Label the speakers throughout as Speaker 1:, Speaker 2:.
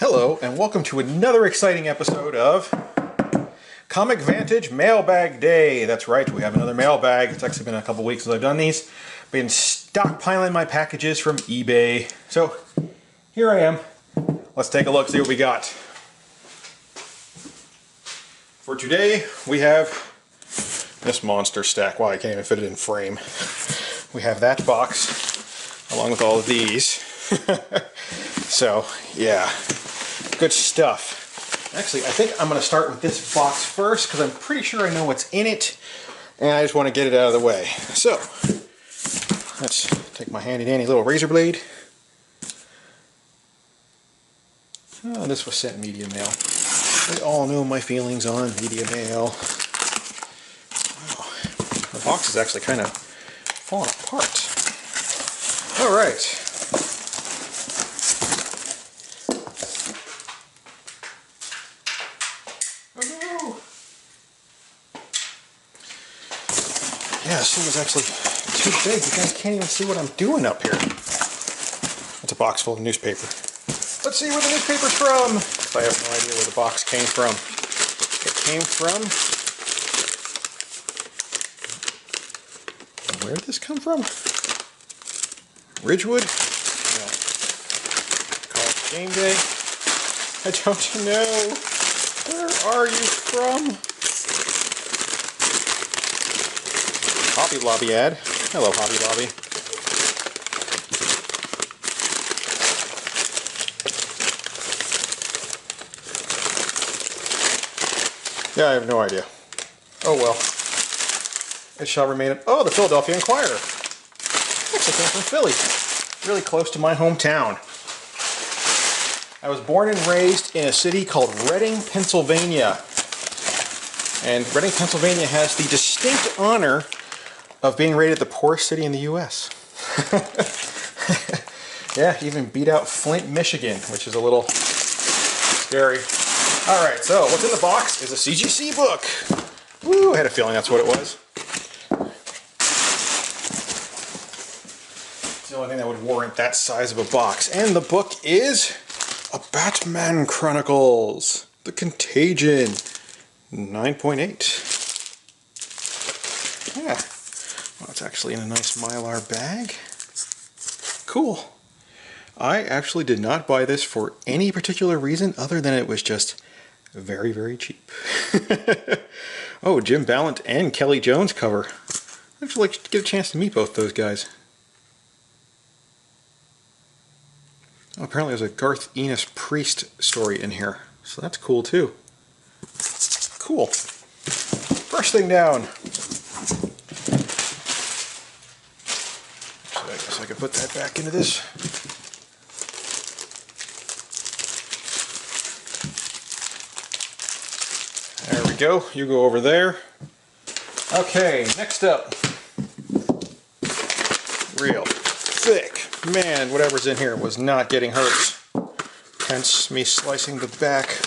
Speaker 1: Hello, and welcome to another exciting episode of Comic Vantage Mailbag Day. That's right, we have another mailbag. It's actually been a couple weeks since I've done these. Been stockpiling my packages from eBay. So, here I am. Let's take a look, see what we got. For today, we have this monster stack. Wow, I can't even fit it in frame. We have that box, along with all of these. So, yeah, good stuff. Actually, I think I'm going to start with this box first because I'm pretty sure I know what's in it, and I just want to get it out of the way. So, let's take my handy dandy little razor blade. Oh, this was sent media mail. We all know my feelings on media mail. Wow, the box is actually kind of falling apart. All right. Yeah, this thing is actually too big. You guys can't even see what I'm doing up here. It's a box full of newspaper. Let's see where the newspaper's from. I have no idea where the box came from. It came from... Where did this come from? Ridgewood? No. College Game Day? I don't know. Where are you from? Hobby Lobby ad. Hello, Hobby Lobby. Yeah, I have no idea. Oh well. It shall remain. Oh, the Philadelphia Inquirer. Actually came from Philly. Really close to my hometown. I was born and raised in a city called Reading, Pennsylvania. And Reading, Pennsylvania has the distinct honor of being rated the poorest city in the U.S. Yeah, even beat out Flint, Michigan, which is a little scary. Alright, so what's in the box is a CGC book. Woo, I had a feeling that's what it was. It's the only thing that would warrant that size of a box. And the book is a Batman Chronicles, The Contagion, 9.8. Yeah. Well, it's actually in a nice Mylar bag. Cool. I actually did not buy this for any particular reason other than it was just very, very cheap. Oh, Jim Ballant and Kelly Jones cover. I'd actually like to get a chance to meet both those guys. Oh, apparently there's a Garth Ennis Priest story in here, so that's cool too. Cool. First thing down. I guess I could put that back into this. There we go. You go over there. Okay, next up. Real thick. Man, whatever's in here was not getting hurt. Hence me slicing the back.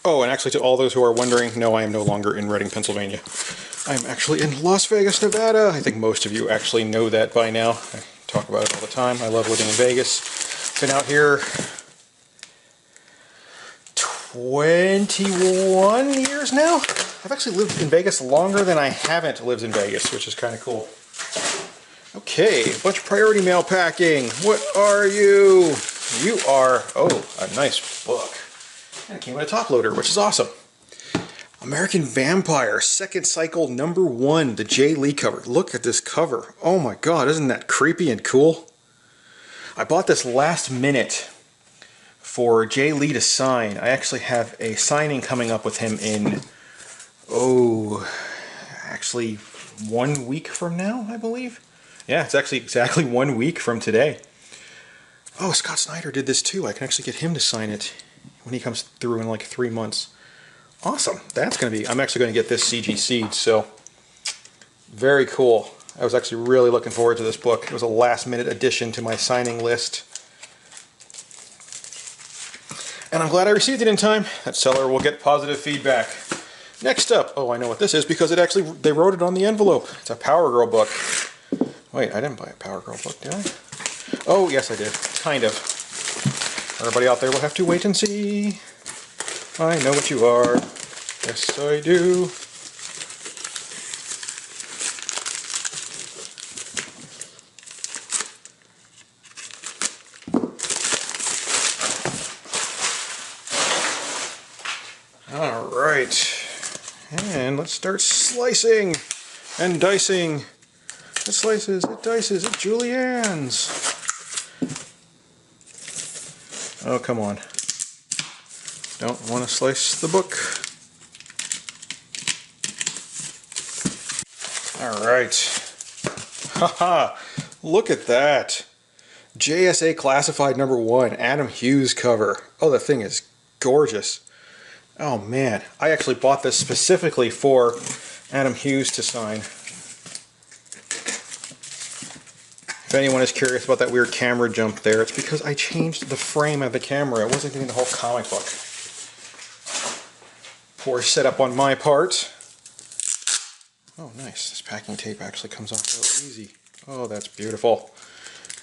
Speaker 1: Oh, and actually to all those who are wondering, no, I am no longer in Reading, Pennsylvania. I'm actually in Las Vegas, Nevada. I think most of you actually know that by now. I talk about it all the time. I love living in Vegas. Been out here 21 years now. I've actually lived in Vegas longer than I haven't lived in Vegas, which is kind of cool. Okay, a bunch of priority mail packing. What are you? You are, oh, a nice book. And it came with a top loader, which is awesome. American Vampire, second cycle, #1, the Jay Lee cover. Look at this cover. Oh my god, isn't that creepy and cool? I bought this last minute for Jay Lee to sign. I actually have a signing coming up with him in, actually 1 week from now, I believe. Yeah, it's actually exactly 1 week from today. Oh, Scott Snyder did this too. I can actually get him to sign it when he comes through in like 3 months. Awesome. That's going to be, I'm actually going to get this CGC'd, so very cool. I was actually really looking forward to this book. It was a last minute addition to my signing list. And I'm glad I received it in time. That seller will get positive feedback. Next up, oh, I know what this is because it actually, they wrote it on the envelope. It's a Power Girl book. Wait, I didn't buy a Power Girl book, did I? Oh, yes, I did. Kind of. Everybody out there will have to wait and see. I know what you are. Yes, I do. All right. And let's start slicing and dicing. It slices, it dices, it juliennes. Oh, come on. Don't want to slice the book. Alright. Haha! Look at that! JSA Classified #1, Adam Hughes cover. Oh, that thing is gorgeous. Oh man, I actually bought this specifically for Adam Hughes to sign. If anyone is curious about that weird camera jump there, it's because I changed the frame of the camera. I wasn't getting the whole comic book. Poor setup on my part. Oh nice, this packing tape actually comes off so easy. Oh, that's beautiful.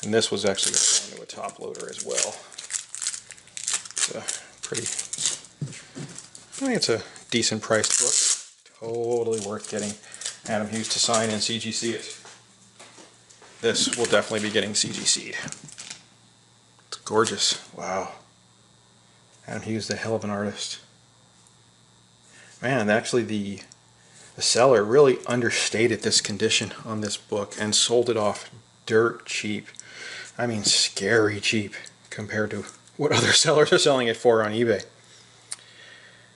Speaker 1: And this was actually going into a top loader as well. It's a pretty, I think it's a decent priced book. Totally worth getting Adam Hughes to sign and CGC it. This will definitely be getting CGC'd. It's gorgeous. Wow. Adam Hughes is a hell of an artist. Man, actually the seller really understated this condition on this book and sold it off dirt cheap. I mean scary cheap compared to what other sellers are selling it for on eBay.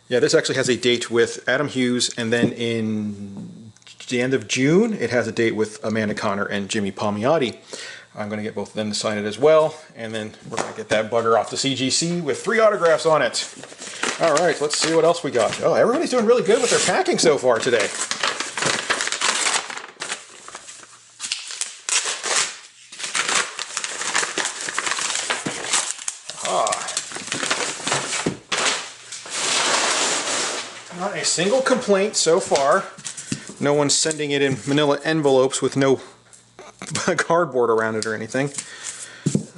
Speaker 1: Yeah, this actually has a date with Adam Hughes, and then in the end of June it has a date with Amanda Conner and Jimmy Palmiotti. I'm going to get both of them to sign it as well, and then we're going to get that bugger off the CGC with 3 autographs on it. Alright, let's see what else we got. Oh, everybody's doing really good with their packing so far today. Not a single complaint so far. No one's sending it in manila envelopes with no cardboard around it or anything.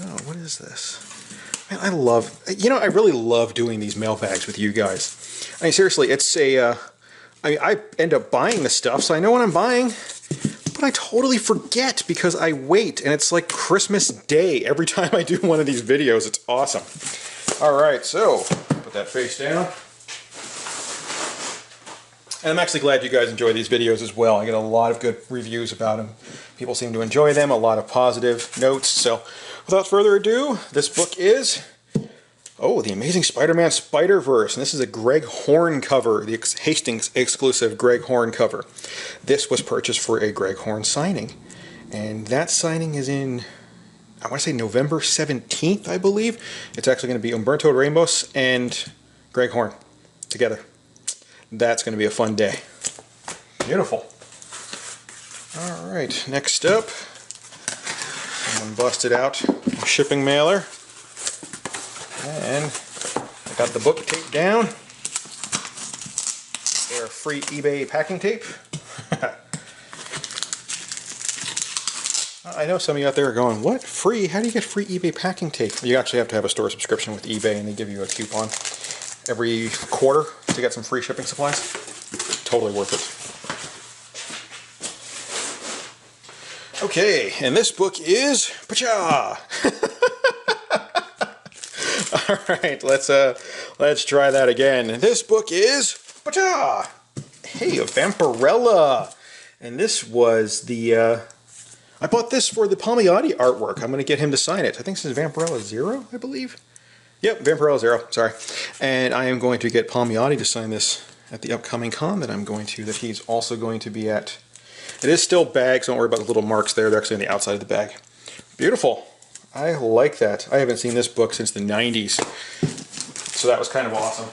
Speaker 1: Oh, what is this? Man, I love, you know, I really love doing these mail bags with you guys. I mean, seriously, it's a, I end up buying the stuff, so I know what I'm buying, but I totally forget because I wait, and it's like Christmas Day every time I do one of these videos. It's awesome. Alright, so, put that face down. And I'm actually glad you guys enjoy these videos as well. I get a lot of good reviews about them. People seem to enjoy them, a lot of positive notes. So without further ado, this book is, oh, The Amazing Spider-Man Spider-Verse. And this is a Greg Horn cover, the Hastings exclusive Greg Horn cover. This was purchased for a Greg Horn signing. And that signing is in, I want to say November 17th, I believe. It's actually going to be Humberto Ramos and Greg Horn together. That's going to be a fun day. Beautiful. Alright, next up, someone busted out a shipping mailer. And I got the book taped down. They're free eBay packing tape. I know some of you out there are going, what? Free? How do you get free eBay packing tape? You actually have to have a store subscription with eBay, and they give you a coupon every quarter to get some free shipping supplies. Totally worth it. Okay, and this book is Pacha. Alright, let's try that again. This book is Pacha. Hey, a Vampirella. And this was the I bought this for the Palmiotti artwork. I'm going to get him to sign it. I think this is Vampirella 0, I believe. Yep, Vampirella 0, sorry. And I am going to get Palmiotti to sign this at the upcoming con that he's also going to be at. It is still bagged, so don't worry about the little marks there. They're actually on the outside of the bag. Beautiful. I like that. I haven't seen this book since the 90s. So that was kind of awesome.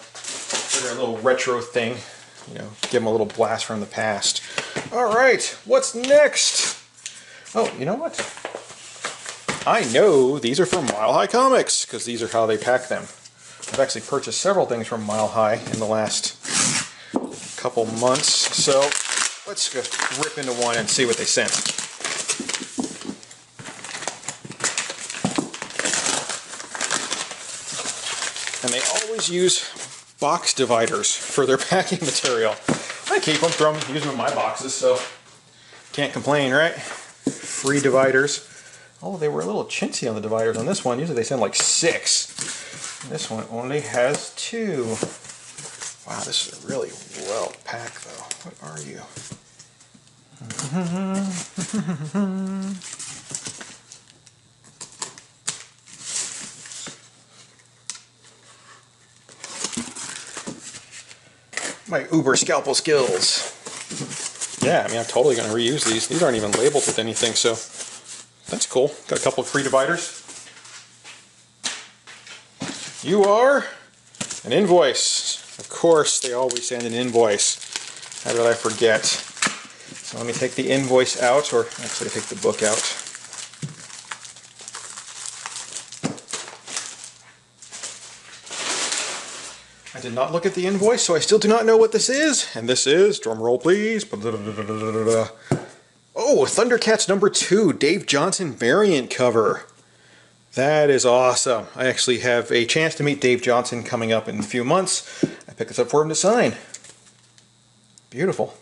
Speaker 1: Figure a little retro thing, you know, give them a little blast from the past. All right, what's next? Oh, you know what? I know these are from Mile High Comics because these are how they pack them. I've actually purchased several things from Mile High in the last couple months, so let's just rip into one and see what they sent. And they always use box dividers for their packing material. I keep them, use them in my boxes, so can't complain, right? Free dividers. Oh, they were a little chintzy on the dividers on this one. Usually they send like 6. This one only has 2. Wow, this is really well packed though. What are you? My Uber scalpel skills. Yeah, I mean, I'm totally going to reuse these. These aren't even labeled with anything, so that's cool. Got a couple of free dividers. You are an invoice. Of course, they always send an invoice. How did I forget? So let me take the invoice out, or actually take the book out. I did not look at the invoice, so I still do not know what this is. And this is, drum roll please. Oh, Thundercats #2, Dave Johnson variant cover. That is awesome. I actually have a chance to meet Dave Johnson coming up in a few months. I picked this up for him to sign. Beautiful.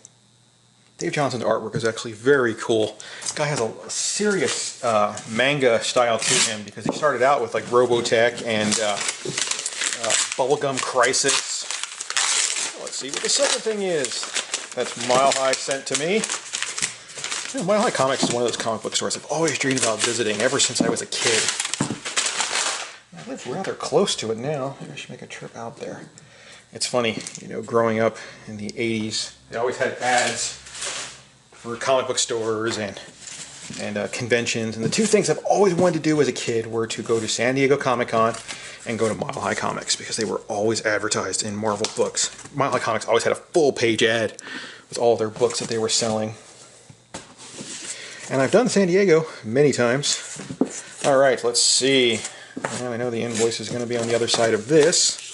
Speaker 1: Dave Johnson's artwork is actually very cool. This guy has a serious manga style to him because he started out with like Robotech and Bubblegum Crisis. Let's see what the second thing is. That's Mile High sent to me. You know, Mile High Comics is one of those comic book stores I've always dreamed about visiting ever since I was a kid. I live rather close to it now. Maybe I should make a trip out there. It's funny, you know, growing up in the 80s, they always had ads for comic book stores and conventions. And the two things I've always wanted to do as a kid were to go to San Diego Comic-Con and go to Mile High Comics because they were always advertised in Marvel books. Mile High Comics always had a full-page ad with all their books that they were selling. And I've done San Diego many times. All right, let's see. Well, I know the invoice is going to be on the other side of this.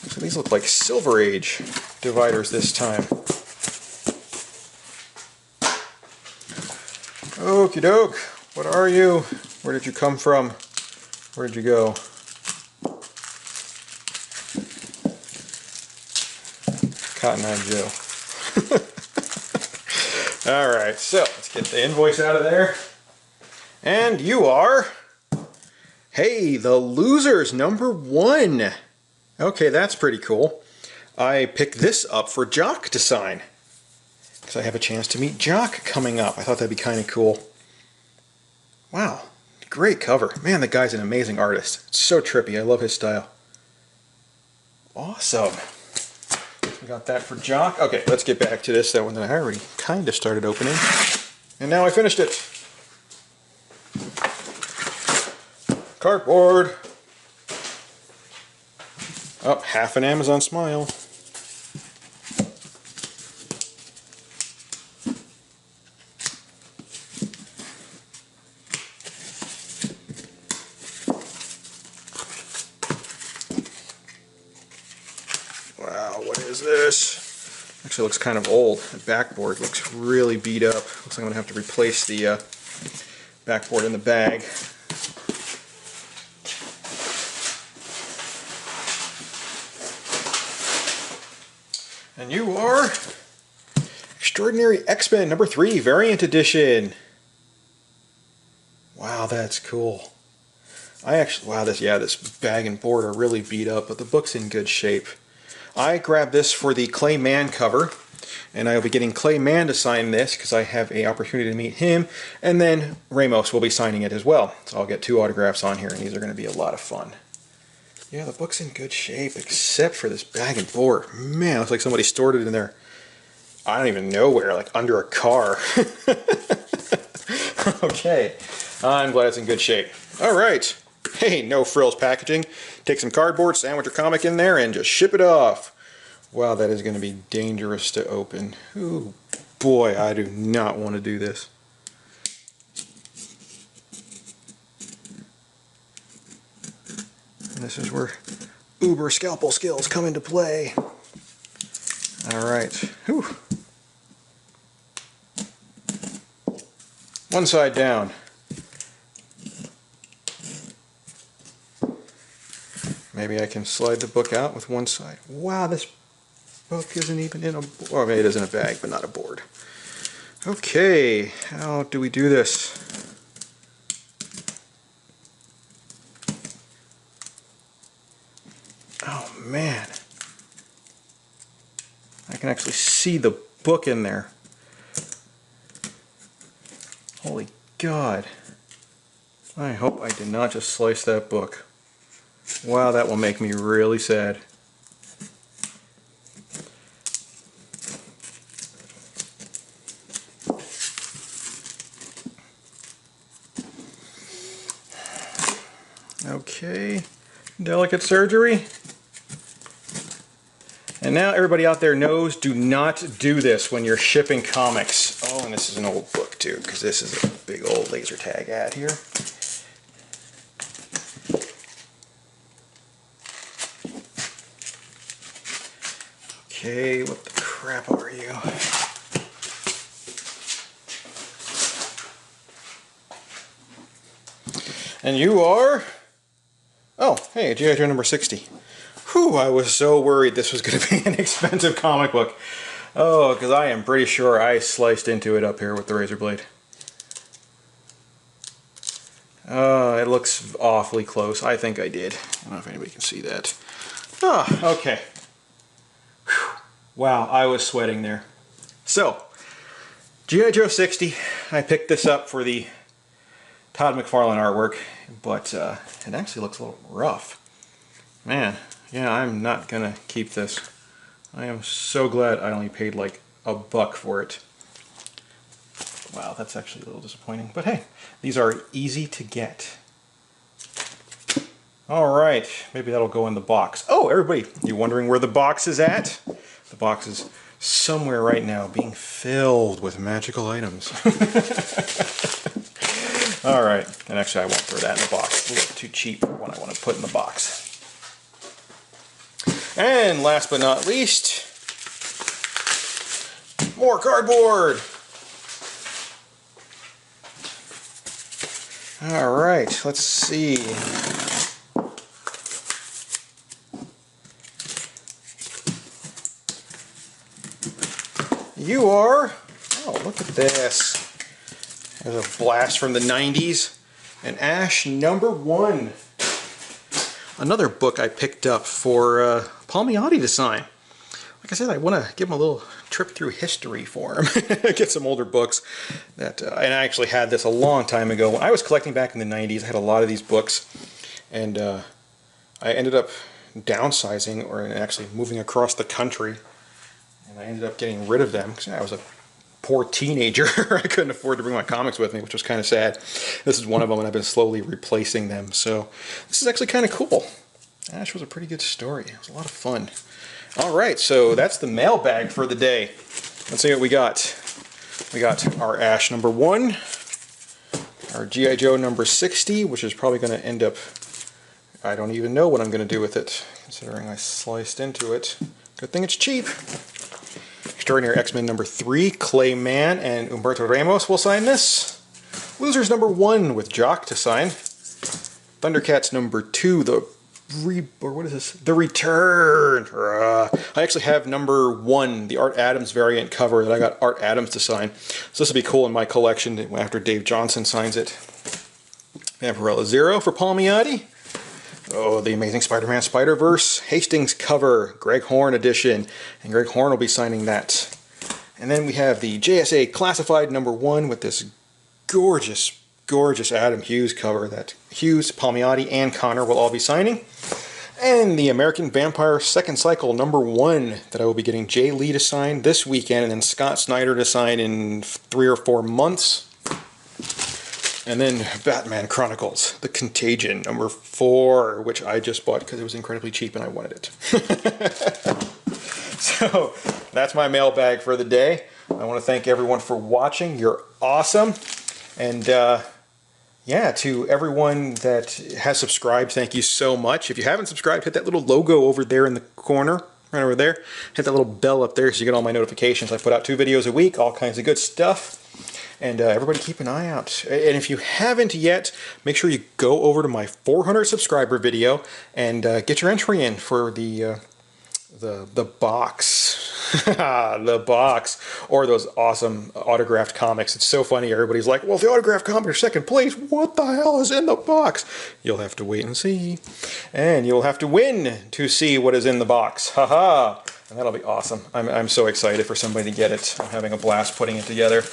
Speaker 1: So these look like Silver Age dividers this time. Okie doke. What are you? Where did you come from? Where did you go? Cotton Eye Joe. Alright, so let's get the invoice out of there. And you are... Hey, the Losers #1. Okay, that's pretty cool. I picked this up for Jock to sign because I have a chance to meet Jock coming up. I thought that'd be kind of cool. Wow, great cover. Man, the guy's an amazing artist. It's so trippy. I love his style. Awesome. We got that for Jock. Okay, let's get back to this. That one that I already kind of started opening. And now I finished it. Cardboard. Oh, half an Amazon Smile. Wow, what is this? Actually looks kind of old. The backboard looks really beat up. Looks like I'm going to have to replace the backboard in the bag. And you are Extraordinary X-Men #3 Variant Edition. Wow, that's cool. This bag and board are really beat up, but the book's in good shape. I grabbed this for the Clay Mann cover, and I'll be getting Clay Mann to sign this because I have an opportunity to meet him, and then Ramos will be signing it as well. So I'll get 2 autographs on here, and these are going to be a lot of fun. Yeah, the book's in good shape, except for this bag and board. Man, it looks like somebody stored it in there. I don't even know where, like under a car. Okay, I'm glad it's in good shape. All right, Hey, no frills packaging. Take some cardboard, sandwich your comic in there, and just ship it off. Wow, that is going to be dangerous to open. Ooh, boy, I do not want to do this. And this is where uber scalpel skills come into play. Alright. Whew. One side down. Maybe I can slide the book out with one side. Wow, this book isn't even in a... Well, maybe it is in a bag, but not a board. Okay, how do we do this? Oh, man. I can actually see the book in there. Holy God. I hope I did not just slice that book. Wow, that will make me really sad. Okay, delicate surgery. And now everybody out there knows, do not do this when you're shipping comics. Oh, and this is an old book too, because this is a big old laser tag ad here. Okay, what the crap are you? And you are... Oh, hey, G.I. Joe number 60. Whew, I was so worried this was going to be an expensive comic book. Oh, because I am pretty sure I sliced into it up here with the razor blade. It looks awfully close. I think I did. I don't know if anybody can see that. Ah, okay. Whew. Wow, I was sweating there. So, G.I. Joe 60. I picked this up for the Todd McFarlane artwork, but it actually looks a little rough. Man, yeah, I'm not gonna keep this. I am so glad I only paid like $1 for it. Wow, that's actually a little disappointing, but hey, these are easy to get. Alright, maybe that'll go in the box. Oh, everybody, you wondering where the box is at? The box is somewhere right now being filled with magical items. Alright, and actually I won't throw that in the box. It's a little too cheap for what I want to put in the box. And last but not least, more cardboard! Alright, let's see. You are... Oh, look at this. There's a blast from the 90s. An Ash #1. Another book I picked up for Palmiotti to sign. Like I said, I want to give him a little trip through history for him. Get some older books. And I actually had this a long time ago. When I was collecting back in the 90s, I had a lot of these books. And I ended up downsizing, or actually moving across the country. And I ended up getting rid of them because I was a poor teenager. I couldn't afford to bring my comics with me, which was kind of sad. This is one of them, and I've been slowly replacing them. So this is actually kind of cool. Ash was a pretty good story. It was a lot of fun. Alright, so that's the mailbag for the day. Let's see what we got. We got our Ash #1, our G.I. Joe number 60, which is probably going to end up... I don't even know what I'm going to do with it, considering I sliced into it. Good thing it's cheap. Extraordinary X-Men number 3, Clay Mann and Humberto Ramos will sign this. Losers #1 with Jock to sign. Thundercats number 2, the Return. I actually have #1, the Art Adams variant cover that I got Art Adams to sign. So this will be cool in my collection after Dave Johnson signs it. Vampirella Zero for Palmiotti. Oh, the Amazing Spider-Man Spider-Verse Hastings cover, Greg Horn edition, and Greg Horn will be signing that. And then we have the JSA Classified #1 with this gorgeous, gorgeous Adam Hughes cover that Hughes, Palmiotti, and Connor will all be signing. And the American Vampire Second Cycle #1 that I will be getting Jay Lee to sign this weekend, and then Scott Snyder to sign in 3 or 4 months. And then Batman Chronicles, The Contagion, number 4, which I just bought because it was incredibly cheap and I wanted it. So that's my mailbag for the day. I want to thank everyone for watching. You're awesome. And yeah, to everyone that has subscribed, thank you so much. If you haven't subscribed, hit that little logo over there in the corner, right over there. Hit that little bell up there so you get all my notifications. I put out 2 videos a week, all kinds of good stuff. And everybody keep an eye out. And if you haven't yet, make sure you go over to my 400 subscriber video and get your entry in for the box. The box. Or those awesome autographed comics. It's so funny. Everybody's like, well, if the autographed comics are second place, what the hell is in the box? You'll have to wait and see. And you'll have to win to see what is in the box. Haha. And that'll be awesome. I'm so excited for somebody to get it. I'm having a blast putting it together.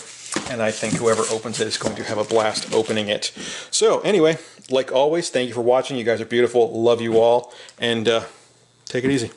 Speaker 1: And I think whoever opens it is going to have a blast opening it. So anyway, like always, thank you for watching. You guys are beautiful. Love you all. And take it easy.